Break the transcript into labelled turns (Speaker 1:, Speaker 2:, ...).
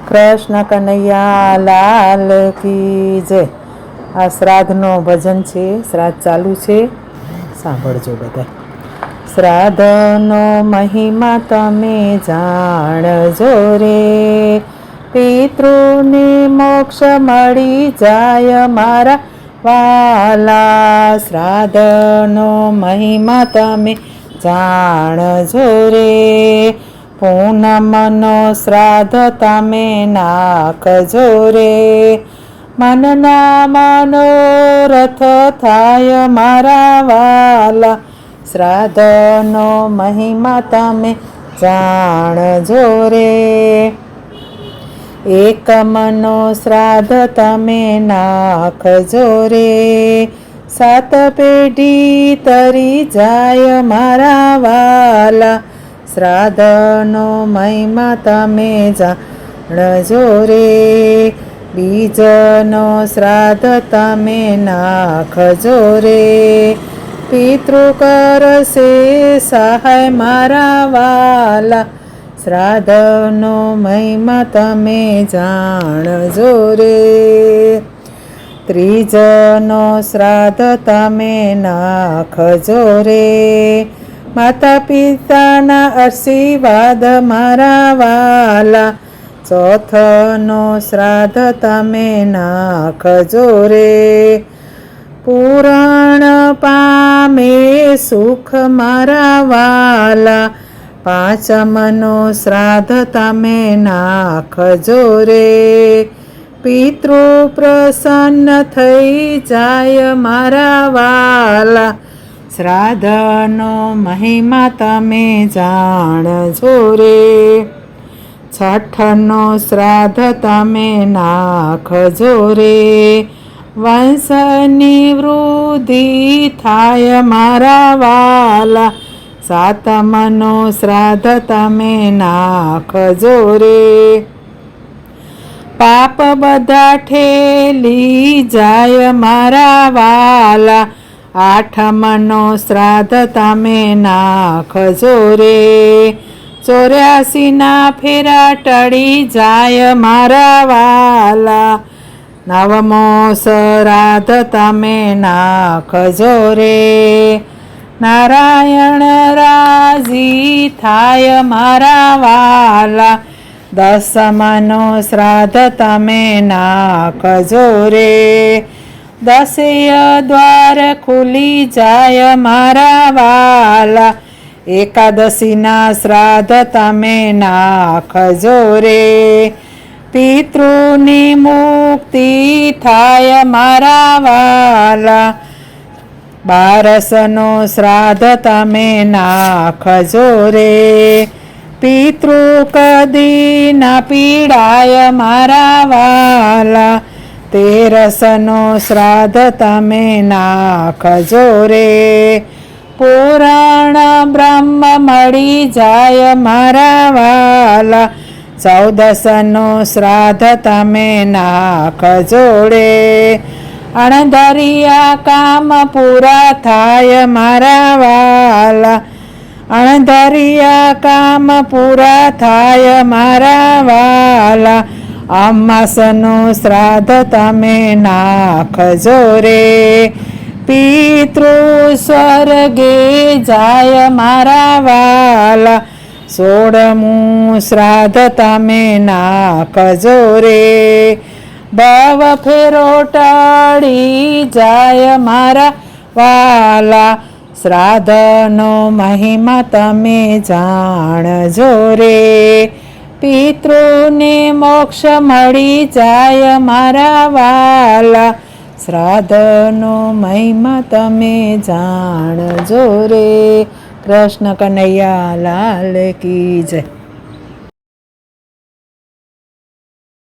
Speaker 1: કૃષ્ણ કનૈયા લાલ કી જય। આ શ્રાદ્ધનો ભજન છે, શ્રાદ્ધ ચાલુ છે, સાંભળજો બધા। શ્રાદ્ધનો મહિમા તમે જાણજો રે, પિતૃને મોક્ષ મળી જાય મારા વાલા। શ્રાદ્ધનો મહિમા તમે જાણજો રે, પૂનમનો શ્રાદ્ધ તમે નાખજો રે, મનના મનોરથ થાય મારા વાલા। શ્રાદ્ધનો મહિમા તમે જાણજો રે, એકમનો શ્રાદ્ધ તમે નાખજો રે, 7 પેઢી તરી જાય મારા વાલા। શ્રાદ્ધનો મહિમા તમે જાણજો રે, બીજનો શ્રાદ્ધ તમે નાખજો રે, પિતૃ કરશે સહાય મારા વાલા। શ્રાદ્ધનો મહિમા તમે જાણજો રે, ત્રીજનો શ્રાદ્ધ તમે નાખજો રે, માતા પિતાના આશીર્વાદ મારા વાલા। ચોથનો શ્રાદ્ધ તમે નાખજો રે, પૂરણ પામે સુખ મારા વાલા। પાંચમનો શ્રાદ્ધ તમે નાખજો રે, પિતૃ પ્રસન્ન થઈ જાય મારા વાલા। શ્રાદ્ધનો મહિમા તમે જાણજો રે, છઠ્ઠનો શ્રાદ્ધ તમે નાખજો રે, વંશની વૃદ્ધિ થાય મારા વાલા। સાતમનો શ્રાદ્ધ તમે નાખજો રે, પાપ બધા ઠેલી જાય મારા વાલા। આઠમનો શ્રાદ્ધ તમે નાખજો રે, 84ના ફેરા ટળી જાય મારા વાલા। નવમો શ્રાદ્ધ તમે નાખજો રે, નારાયણ રાજી થાય મારા વાલા। 10મનો શ્રાદ્ધ તમે નાખજો રે, 10 દ્વાર ખુલી જાય મારા વાલા। એકાદશીના શ્રાદ્ધ તમે નાખજો રે, પિતૃની મુક્તિ થાય મારા વાલા। 12નો શ્રાદ્ધ તમે નાખજો રે, પિતૃ કદી ના પીડાય મારા વાલા। 13નો શ્રાદ્ધ તમે નાખજો રે, પુરાણ બ્રહ્મ મળી જાય મારા વાલા। 14નો શ્રાદ્ધ તમે નાખજો રે, અણધરિયા કામ પૂરા થાય મારા વાલા। અણધરિયા કામ પૂરા થાય મારા વાલા। અમાસનો શ્રાદ્ધ તમે નાખજો રે, પિતૃ સ્વર્ગે જાય મારા વાલા। 16મું શ્રાદ્ધ તમે નાખજો રે, ભવ ફેરો ટળી જાય મારા વાલા। શ્રાદ્ધનો મહિમા તમે જાણજો રે, પિતૃને મોક્ષ મળી જાય મારા વાલા। શ્રાદ્ધનો મહિમા તમે જાણજો રે। કૃષ્ણ કનૈયા લાલ કી જય।